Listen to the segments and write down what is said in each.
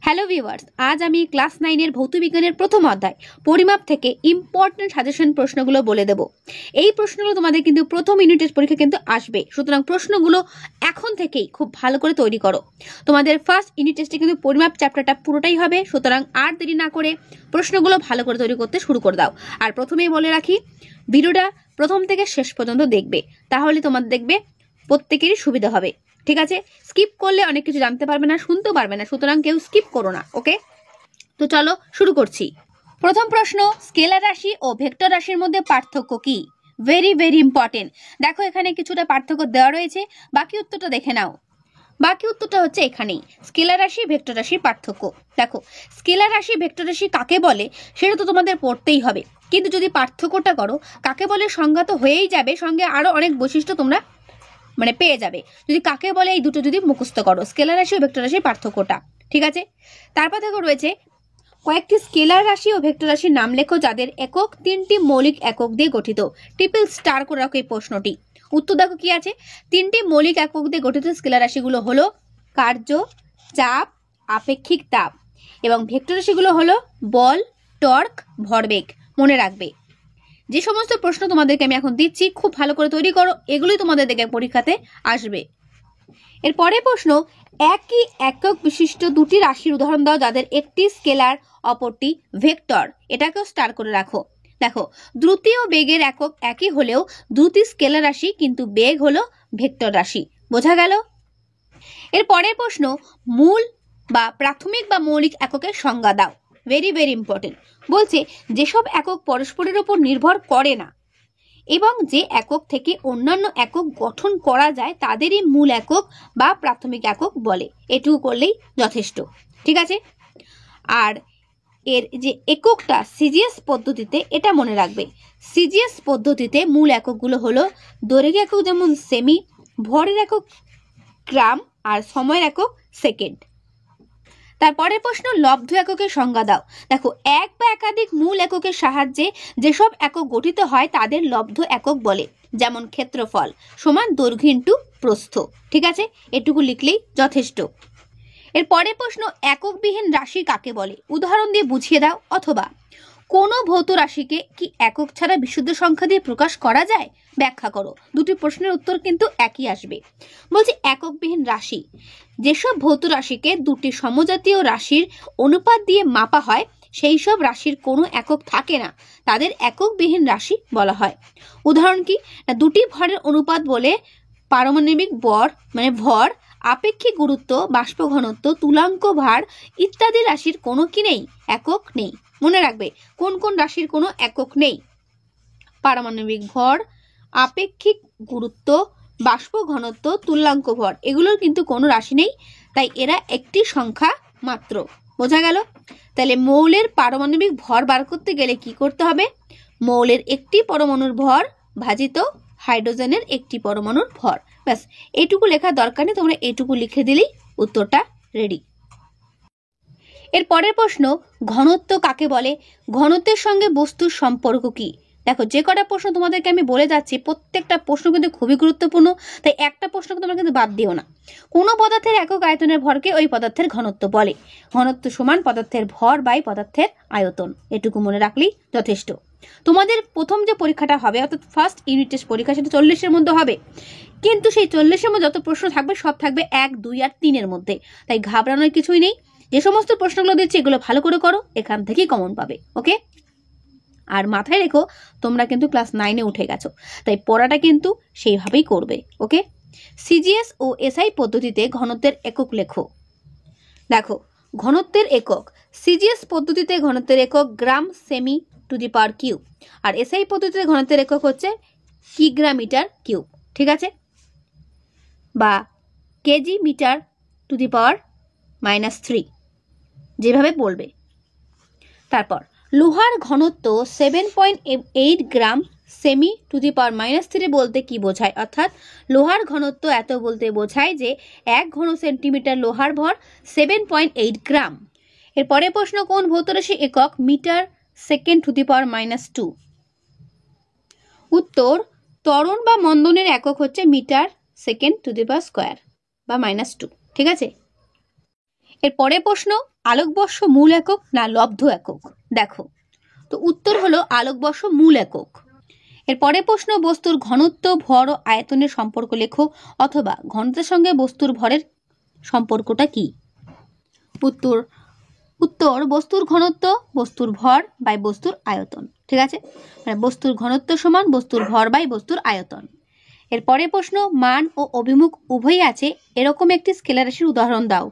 Hello viewers, আজ আমি class 9 এর ভৌতবিজ্ঞানের প্রথম অধ্যায় পরিমাপ থেকে ইম্পর্টেন্ট সাজেশন প্রশ্নগুলো বলে দেব। এই প্রশ্নগুলো তোমাদের কিন্তু প্রথম ইউনিট টেস্ট পরীক্ষা কিন্তু আসবে, সুতরাং প্রশ্নগুলো এখন থেকেই খুব ভালো করে তৈরি করো। তোমাদের ফার্স্ট ইউনিট টেস্টে কিন্তু পরিমাপ চ্যাপ্টারটা পুরোটাই হবে, সুতরাং আর দেরি না করে প্রশ্নগুলো ভালো করে তৈরি করতে শুরু করে দাও। আর প্রথমেই বলে রাখি, ভিডিওটা প্রথম থেকে শেষ পর্যন্ত দেখবে, তাহলে তোমাদের দেখবে প্রত্যেকেরই সুবিধা হবে। ঠিক আছে, স্কিপ করলে অনেক কিছু জানতে পারবে না, শুনতেও পারবে না, সুতরাং কেউ স্কিপ করো না। ওকে, তো চলো শুরু করছি। প্রথম প্রশ্ন, স্কেলার রাশি ও ভেক্টর রাশির মধ্যে পার্থক্য কি? Very very important. দেখো এখানে কিছুটা পার্থক্য দেওয়া রয়েছে, বাকি উত্তরটা দেখে নাও। বাকি উত্তরটা হচ্ছে এখানেই, স্কেলার রাশি ভেক্টর রাশির পার্থক্য। দেখো স্কেলার রাশি ভেক্টর রাশি কাকে বলে সেটা তো তোমাদের পড়তেই হবে, কিন্তু যদি পার্থক্যটা করো, কাকে বলে সংজ্ঞা তো হয়েই যাবে, সঙ্গে আরো অনেক বৈশিষ্ট্য তোমরা পেয়ে যাবে যদি কাকে বলে এই দুটো যদি মুখস্থ করো, স্কেলার রাশি ও ভেক্টর রাশির পার্থক্যটা। ঠিক আছে, তারপর দেখো রয়েছে কয়েকটি স্কেলার রাশি ও ভেক্টর রাশির নাম লেখো যাদের একক 3টি মৌলিক একক দিয়ে গঠিত। ট্রিপল স্টার করে রাখো এই প্রশ্নটি। উত্তর দেখো কি আছে, 3টি মৌলিক একক দিয়ে গঠিত স্কেলার রাশিগুলো হলো কার্য, চাপ, আপেক্ষিক তাপ, এবং ভেক্টর রাশিগুলো হলো বল, টর্ক, ভরবেগ। মনে রাখবে, যে সমস্ত প্রশ্ন তোমাদেরকে আমি এখন দিচ্ছি খুব ভালো করে তৈরি করো, এগুলোই তোমাদের দেখে পরীক্ষাতে আসবে। এর পরের প্রশ্ন, একই একক বিশিষ্ট দুটি রাশির উদাহরণ দাও যাদের একটি স্কেলার অপরটি ভেক্টর। এটাকেও স্টার করে রাখো। দেখো দ্রুতি ও বেগের একক একই হলেও দ্রুতি স্কেলার রাশি, কিন্তু বেগ হলো ভেক্টর রাশি। বোঝা গেল? এর পরের প্রশ্ন, মূল বা প্রাথমিক বা মৌলিক এককের সংজ্ঞা দাও। Very very important. বলছে যেসব একক পরস্পরের উপর নির্ভর করে না এবং যে একক থেকে অন্যান্য একক গঠন করা যায় তাদেরই মূল একক বা প্রাথমিক একক বলে। এটুকু করলেই যথেষ্ট। ঠিক আছে, আর এর যে এককটা সিজিএস পদ্ধতিতে, এটা মনে রাখবে, সিজিএস পদ্ধতিতে মূল এককগুলো হলো দৈর্ঘ্য একক যেমন সেমি, ভরের একক গ্রাম, আর সময়ের একক সেকেন্ড। তারপরের প্রশ্ন, লব্ধ এককের সংজ্ঞা দাও। দেখো এক বা একাধিক মূল এককের সাহায্যে যেসব একক গঠিত হয় তাদের লব্ধ একক বলে, যেমন ক্ষেত্রফল সমান দৈর্ঘ্য ইন্টু প্রস্থ। ঠিক আছে, এটুকু লিখলেই যথেষ্ট। এর পরের প্রশ্ন, এককবিহীন রাশি কাকে বলে? উদাহরণ দিয়ে বুঝিয়ে দাও, অথবা কোনো ভৌত রাশিকে কি একক ছাড়া বিশুদ্ধ সংখ্যা দিয়ে প্রকাশ করা যায়? ব্যাখ্যা করো। দুটি প্রশ্নের উত্তর কিন্তু একই আসবে। বলছি এককবিহীন রাশি, যেসব ভৌত রাশিকে দুটি সমজাতীয় রাশির অনুপাত দিয়ে মাপা হয় সেই সব রাশির কোনো একক থাকে না, তাদের এককবিহীন রাশি বলা হয়। উদাহরণ কি? দুটি ভরের অনুপাত বলে পারমাণবিক ভর, আপেক্ষিক গুরুত্ব, বাষ্প ঘনত্ব, তুলাঙ্ক ভার ইত্যাদি রাশির কোনো কি নেই? একক নেই। মনে রাখবে কোন কোন রাশির কোনো একক নেই? পারমাণবিক ভর, আপেক্ষিক গুরুত্ব, বাষ্প ঘনত্ব, তুল্যাঙ্ক ভর, এগুলোর কিন্তু কোনো রাশি নেই, তাই এরা একটি সংখ্যা মাত্র। বোঝা গেল? তাহলে মৌলের পারমাণবিক ভর বার করতে গেলে কি করতে হবে? মৌলের একটি পরমাণুর ভর ভাজিত হাইড্রোজেনের একটি পরমাণুর ভর। ব্যাস, এইটুকু লেখার দরকার নেই, তোমরা এইটুকু লিখে দিলেই উত্তরটা রেডি। এর পরের প্রশ্ন, ঘনত্ব কাকে বলে? ঘনত্বের সঙ্গে বস্তুর সম্পর্ক কি? দেখো যে কটা প্রশ্ন তোমাদেরকে আমি বলে যাচ্ছি প্রত্যেকটা প্রশ্ন কিন্তু খুবই গুরুত্বপূর্ণ, তাই একটা প্রশ্নকে তোমরা কিন্তু বাদ দিও না। কোনো পদার্থের একক আয়তনের ভরকে ওই পদার্থের ঘনত্ব বলে। ঘনত্ব সমান পদার্থের ভর বাই পদার্থের আয়তন। এটুকু মনে রাখলেই যথেষ্ট। তোমাদের প্রথম যে পরীক্ষাটা হবে, অর্থাৎ ফার্স্ট ইউনিট টেস্ট পরীক্ষা, সেটা 40-এর মধ্যে হবে, কিন্তু সেই 40-এর মধ্যে যত প্রশ্ন থাকবে সব থাকবে 1, 2 আর 3-এর মধ্যে, তাই ঘাবড়ানোর কিছুই নেই। যে সমস্ত প্রশ্নগুলো দিচ্ছি এগুলো ভালো করে করো, এখান থেকেই কমন পাবে। ওকে, আর মাথায় রেখো তোমরা কিন্তু ক্লাস 9-এ উঠে গেছো, তাই পড়াটা কিন্তু সেইভাবেই করবে। ওকে, সিজিএস ও এসআই পদ্ধতিতে ঘনত্বের একক লেখো। দেখো ঘনত্বের একক, সিজিএস পদ্ধতিতে ঘনত্বের একক gram cm to the power cube, আর এসআই পদ্ধতিতে ঘনত্বের একক হচ্ছে কিগ্রা মিটার কিউব। ঠিক আছে, বা KG metre to the power -3, যেভাবে বলবে। তারপর লোহার ঘনত্ব 7.8 গ্রাম সেমি টু দি পাওয়ার -3 বলতে কি বোঝায়? অর্থাৎ লোহার ঘনত্ব এত বলতে বোঝায় যে 1 ঘন সেন্টিমিটার লোহার ভর 7.8 গ্রাম। এরপরে প্রশ্ন, কোন ভৌতরাশি একক metre second to the power -2? উত্তর, ত্বরণ বা মন্দনের একক হচ্ছে metre second to the power square বা -2। ঠিক আছে, এর পরের প্রশ্ন, আলোকবর্ষ মূল একক না লব্ধ একক? দেখো, তো উত্তর হলো আলোকবর্ষ মূল একক। এর পরের প্রশ্ন, বস্তুর ঘনত্ব, ভর ও আয়তনের সম্পর্ক লেখো, অথবা ঘনত্বের সঙ্গে বস্তুর ভরের সম্পর্কটা কি? উত্তর বস্তুর ঘনত্ব বস্তুর ভর বাই বস্তুর আয়তন। ঠিক আছে, মানে বস্তুর ঘনত্ব সমান বস্তুর ভর বাই বস্তুর আয়তন। এর পরের প্রশ্ন, মান ও অভিমুখ উভয়ই আছে এরকম একটি স্কেলার রাশির উদাহরণ দাও।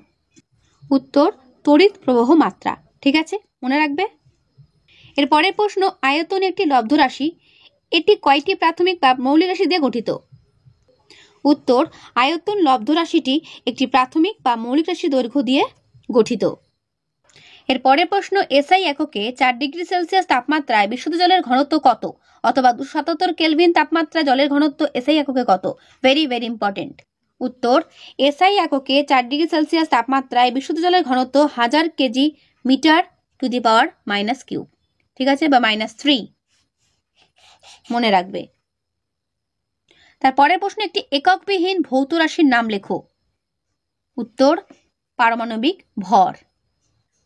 উত্তর তড়িৎ প্রবাহ মাত্রা। ঠিক আছে, মনে রাখবে। এর পরের প্রশ্ন, আয়তন একটি লব্ধ রাশি, এটি কয়টি প্রাথমিক বা মৌলিক রাশি দিয়ে গঠিত? উত্তর আয়তন লব্ধ রাশিটি একটি প্রাথমিক বা মৌলিক রাশি দৈর্ঘ্য দিয়ে গঠিত। এর পরের প্রশ্ন, এসআই এককে 4 ডিগ্রি সেলসিয়াস তাপমাত্রায় বিশুদ্ধ জলের ঘনত্ব কত, অথবা 277 কেলভিন তাপমাত্রায় জলের ঘনত্ব এসআই এককে কত? Very very important. উত্তর এসআই এককে 4 ডিগ্রি সেলসিয়াস তাপমাত্রায় বিশুদ্ধ জলের ঘনত্ব 1000 KG metre to the power -cube. ঠিক আছে, বা -3 মনে রাখবে। তারপরের প্রশ্ন, একটি এককবিহীন ভৌত রাশির নাম লেখো। উত্তর পারমাণবিক ভর।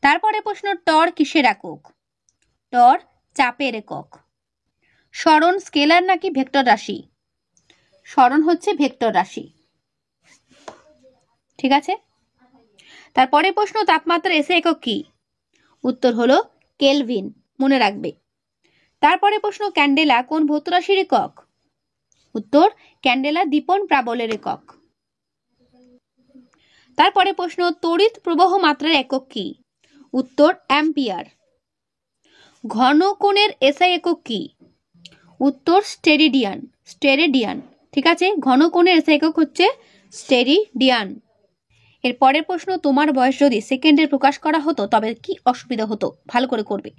তারপরে প্রশ্ন, টর কিসের একক? টর চাপের একক। সরণ স্কেলার নাকি ভেক্টর রাশি? সরণ হচ্ছে ভেক্টর রাশি। ঠিক আছে, তারপরে প্রশ্ন, তাপমাত্রা এসে একক কি? উত্তর হলো কেলভিন, মনে রাখবে। তারপরে প্রশ্ন, ক্যান্ডেলা কোন ভৌত রাশির একক? উত্তর ক্যান্ডেলা দীপন প্রাবল্যের একক। তারপরে প্রশ্ন, তড়িৎ প্রবাহ মাত্রার একক কি? উত্তর অ্যাম্পিয়ার। ঘনকোণের এসআই একক কি? উত্তর স্টেরেডিয়ান। স্টেরেডিয়ান। ঠিক আছে, ঘনকোণের এসআই একক হচ্ছে স্টেরেডিয়ান। এর পরের প্রশ্ন, তোমার বয়স যদি সেকেন্ডে প্রকাশ করা হতো তবে কি অসুবিধা হতো? ভালো করে করবে।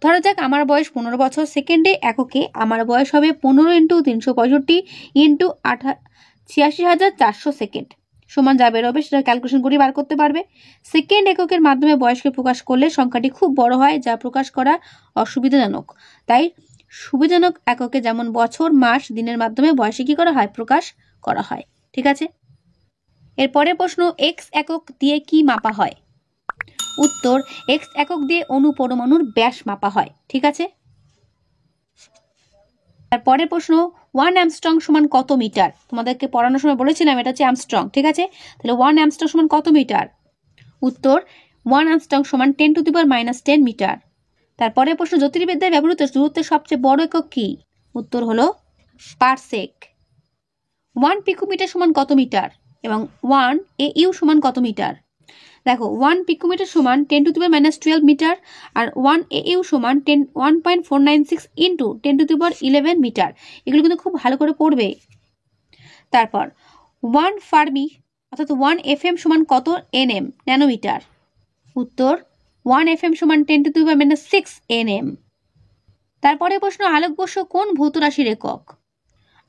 ধরা যাক আমার বয়স 15 বছর, সেকেন্ডে এককে আমার বয়স হবে 15 × 365 × 86,400 সেকেন্ড সমান যা বেরোবে সেটা ক্যালকুলেশন করে বার করতে পারবে। সেকেন্ড এককের মাধ্যমে বয়সকে প্রকাশ করলে সংখ্যাটি খুব বড় হয়, যা প্রকাশ করা অসুবিধাজনক। তাই সুবিধাজনক এককে যেমন বছর, মাস, দিনের মাধ্যমে বয়সে কি করা হয়? প্রকাশ করা হয়। ঠিক আছে, এরপরের প্রশ্ন, এক্স একক দিয়ে কি মাপা হয়? উত্তর এক্স একক দিয়ে অণু পরমাণুর ব্যাস মাপা হয়। ঠিক আছে, তারপরের প্রশ্ন, 1 অ্যামস্ট্রং সমান কত মিটার? তোমাদেরকে পড়ানোর সময় বলেছিলাম এটা হচ্ছে অ্যামস্ট্রং। ঠিক আছে, তাহলে 1 অ্যামস্ট্রং সমান কত মিটার? উত্তর 1 অ্যামস্ট্রং সমান 10⁻⁻10 মিটার। তারপরের প্রশ্ন, জ্যোতির্বিদ্যায় ব্যবহৃত দূরত্বের সবচেয়ে বড় একক কি? উত্তর হলো পারসেক। 1 পিকোমিটার সমান কত মিটার? এবং 1 AU সমান কত মিটার? দেখো, 1 পিকোমিটার সমান 10⁻12 মিটার, আর 1 AU সমান 1.496 × 10⁻11 মিটার। এগুলো কিন্তু খুব ভালো করে পড়বে। তারপর 1 ফার্মি অর্থাৎ 1 FM সমান কত nm ন্যানোমিটার? উত্তর 1 FM সমান 10⁻6 nm। তারপরে প্রশ্ন, আলোকবর্ষ কোন ভৌত রাশির একক?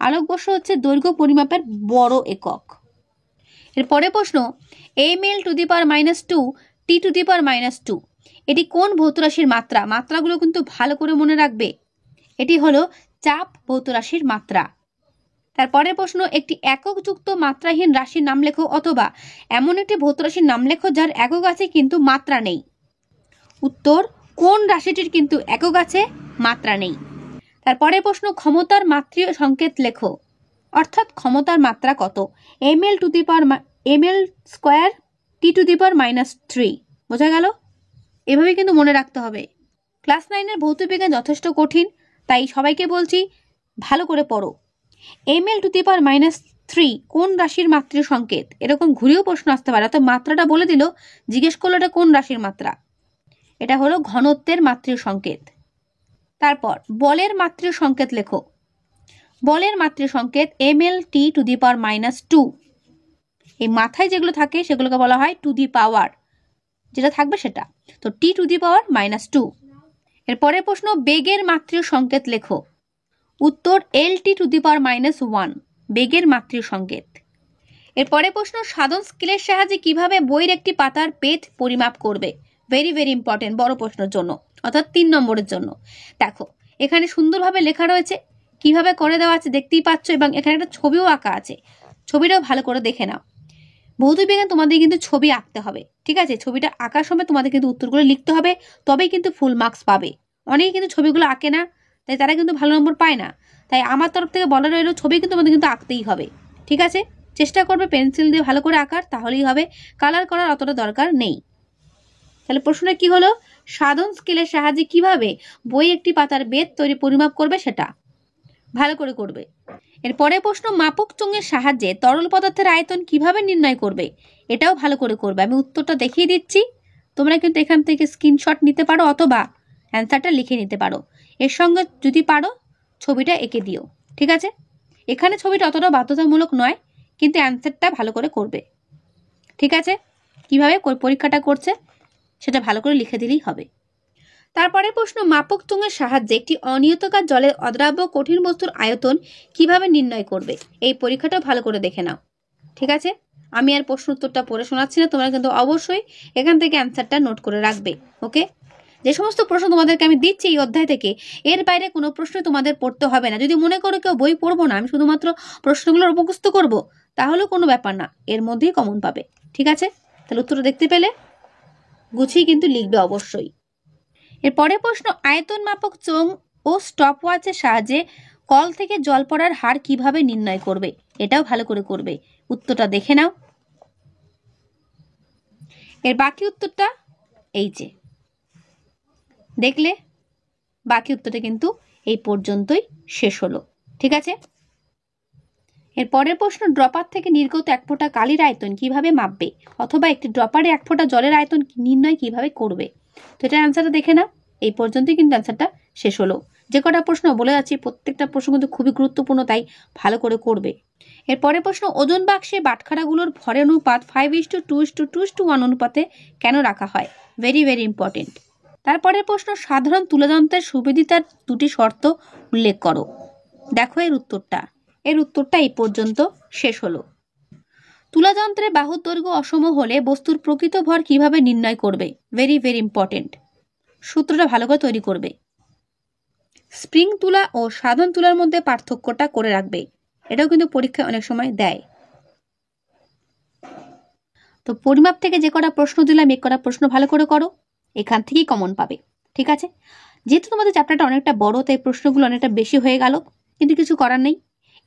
আলোকবর্ষ হচ্ছে দৈর্ঘ্য পরিমাপের বড় একক। এরপরে প্রশ্ন, ml to the power -2 t to the power -2 এটি কোন ভৌত রাশির মাত্রা? মাত্রাগুলো কিন্তু ভালো করে মনে রাখবে। এটি হলো চাপ ভৌত রাশির মাত্রা। তারপরে প্রশ্ন, একটি এককযুক্ত মাত্রাহীন রাশির নাম লেখো, অথবা এমন একটি ভৌত রাশির নাম লেখো যার একক আছে কিন্তু মাত্রা নেই। উত্তর কোন রাশিটির কিন্তু একক আছে, মাত্রা নেই। তারপরে প্রশ্ন, ক্ষমতার মাত্রীয় সংকেত লেখো, অর্থাৎ ক্ষমতার মাত্রা কত? ml square t to the power -3। বোঝা গেল? এভাবে কিন্তু মনে রাখতে হবে। ক্লাস 9-এর ভৌতবিজ্ঞান যথেষ্ট কঠিন, তাই সবাইকে বলছি ভালো করে পড়ো। ml টু দি পাওয়ার -3 কোন রাশির মাত্রীয় সংকেত? এরকম ঘুরেও প্রশ্ন আসতে পারে। তো মাত্রাটা বলে দিল, জিজ্ঞেস করলো এটা কোন রাশির মাত্রা? এটা হলো ঘনত্বের মাত্রীয় সংকেত। তারপর বলের মাত্রীয় সংকেত লেখো। বলের মাত্রীয় সংকেত ml t to the power -2। এই মাথায় যেগুলো থাকে সেগুলোকে বলা হয় টু দি পাওয়ার, যেটা থাকবে সেটা। তো t টু দি পাওয়ার -2। এরপরে প্রশ্ন, বেগের মাত্রীয় সংকেত লেখো। উত্তর lt টু দি পাওয়ার -1 বেগের মাত্রীয় সংকেত। এরপরে প্রশ্ন, সাধন স্কেলের সাহায্যে কিভাবে বইয়ের একটি পাতার পেজ পরিমাপ করবে? ভেরি ভেরি ইম্পর্টেন্ট, বড় প্রশ্নের জন্য, অর্থাৎ 3 নম্বরের জন্য। দেখো, এখানে সুন্দরভাবে লেখা রয়েছে, কিভাবে করে দেওয়া আছে দেখতেই পাচ্ছ, এবং এখানে একটা ছবিও আঁকা আছে। ছবিটাও ভালো করে দেখে নাও। ভৌত বিজ্ঞান তোমাদের কিন্তু ছবি আঁকতে হবে, ঠিক আছে? ছবিটা আঁকার সময় তোমাদের কিন্তু উত্তরগুলো লিখতে হবে, তবেই কিন্তু ফুল মার্কস পাবে। অনেকে কিন্তু ছবিগুলো আঁকে না, তাই তারা কিন্তু ভালো নম্বর পায় না। তাই আমার তরফ থেকে বলা রইল, ছবি কিন্তু তোমাদের কিন্তু আঁকতেই হবে, ঠিক আছে? চেষ্টা করবে পেন্সিল দিয়ে ভালো করে আঁকার, তাহলেই হবে। কালার করার অতটা দরকার নেই। তাহলে প্রশ্নটা কি হলো? সাধন স্কেলের সাহায্যে কিভাবে বই একটি পাতার বেদ তৈরি পরিমাপ করবে সেটা ভালো করে করবে। এরপরে প্রশ্ন, মাপক চোঙের সাহায্যে তরল পদার্থের আয়তন কিভাবে নির্ণয় করবে, এটাও ভালো করে করবে। আমি উত্তরটা দেখিয়ে দিচ্ছি, তোমরা কিন্তু এখান থেকে স্ক্রিনশট নিতে পারো অথবা অ্যান্সারটা লিখে নিতে পারো। এর সঙ্গে যদি পারো ছবিটা এঁকে দিও, ঠিক আছে? এখানে ছবিটা অতটা বাধ্যতামূলক নয়, কিন্তু অ্যান্সারটা ভালো করে করবে, ঠিক আছে? কিভাবে পরীক্ষাটা করছে সেটা ভালো করে লিখে দিলেই হবে। তারপরে প্রশ্ন, মাপক চোঙের সাহায্যে একটি অনিয়তকার জলের অদ্রাব্য কঠিন বস্তুর আয়তন কিভাবে নির্ণয় করবে, এই পরীক্ষাটা ভালো করে দেখে নাও, ঠিক আছে? আমি আর প্রশ্ন উত্তরটা পড়ে শোনাচ্ছি না, তোমরা কিন্তু অবশ্যই এখান থেকে অ্যান্সারটা নোট করে রাখবে, ওকে? যে সমস্ত প্রশ্ন তোমাদেরকে আমি দিচ্ছি এই অধ্যায় থেকে, এর বাইরে কোনো প্রশ্ন তোমাদের পড়তে হবে না। যদি মনে করো কেউ বই পড়বো না, আমি শুধুমাত্র প্রশ্নগুলোর মুখস্থ করব, তাহলেও কোনো ব্যাপার না, এর মধ্যেই কমন পাবে, ঠিক আছে? তাহলে উত্তরটা দেখতে পেলে গুছিয়ে কিন্তু লিখবে অবশ্যই। এরপরে প্রশ্ন, আয়তন মাপক চোঙ ও স্টপ ওয়াচের সাহায্যে কল থেকে জল পড়ার হার কিভাবে নির্ণয় করবে, এটাও ভালো করে করবে। উত্তরটা দেখে নাও। এর বাকি উত্তরটা এই যে দেখলে, বাকি উত্তরটা কিন্তু এই পর্যন্তই শেষ হলো, ঠিক আছে? এর পরের প্রশ্ন, ড্রপার থেকে নির্গত এক ফোঁটা কালির আয়তন কিভাবে মাপবে, অথবা একটি ড্রপারে এক ফোঁটা জলের আয়তন নির্ণয় কিভাবে করবে। তো এটার অ্যান্সারটা দেখে নাও। এই পর্যন্তই কিন্তু অ্যান্সারটা শেষ হলো। যে কটা প্রশ্ন বলে যাচ্ছি প্রত্যেকটা প্রশ্ন কিন্তু খুবই গুরুত্বপূর্ণ, তাই ভালো করে করবে। এর পরের প্রশ্ন, ওজন বাক্সে বাটখারাগুলোর ভরের অনুপাত 5:2:2:1 অনুপাতে কেন রাখা হয়? Very very important. তারপরের প্রশ্ন, সাধারণ তুলাযন্ত্রের সুবিদিতার দুটি শর্ত উল্লেখ করো। দেখো এর উত্তরটা এই পর্যন্ত শেষ হলো। তুলাযন্ত্রের বাহুর দৈর্ঘ্য অসম হলে বস্তুর প্রকৃত ভর কিভাবে নির্ণয় করবে? ভেরি ভেরি ইম্পর্টেন্ট, সূত্রটা ভালো করে তৈরি করবে। স্প্রিং তুলা ও সাধারণ তুলার মধ্যে পার্থক্যটা করে রাখবে, এটাও কিন্তু পরীক্ষায় অনেক সময় দেয়। তো পরিমাপ থেকে যে কটা প্রশ্ন দিলাম, এই কটা প্রশ্ন ভালো করে করো, এখান থেকেই কমন পাবে, ঠিক আছে? যেহেতু তোমাদের চ্যাপ্টারটা অনেকটা বড়, তাই প্রশ্নগুলো অনেকটা বেশি হয়ে গেল, কিন্তু কিছু করার নেই,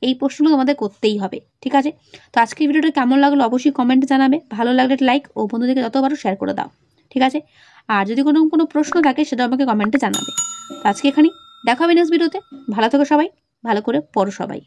এই প্রশ্নগুলো তোমাদের করতেই হবে, ঠিক আছে? তো আজকের ভিডিওটা কেমন লাগলো অবশ্যই কমেন্টে জানাবে। ভালো লাগলে লাইক ও বন্ধুদেরকে যতবারও শেয়ার করে দাও, ঠিক আছে? আর যদি কোনো প্রশ্ন থাকে সেটা আমাকে কমেন্টে জানাবে। তো আজকে এখানেই দেখা হবে নেক্সট ভিডিওতে। ভালো থেকো সবাই, ভালো করে পড়ো সবাই।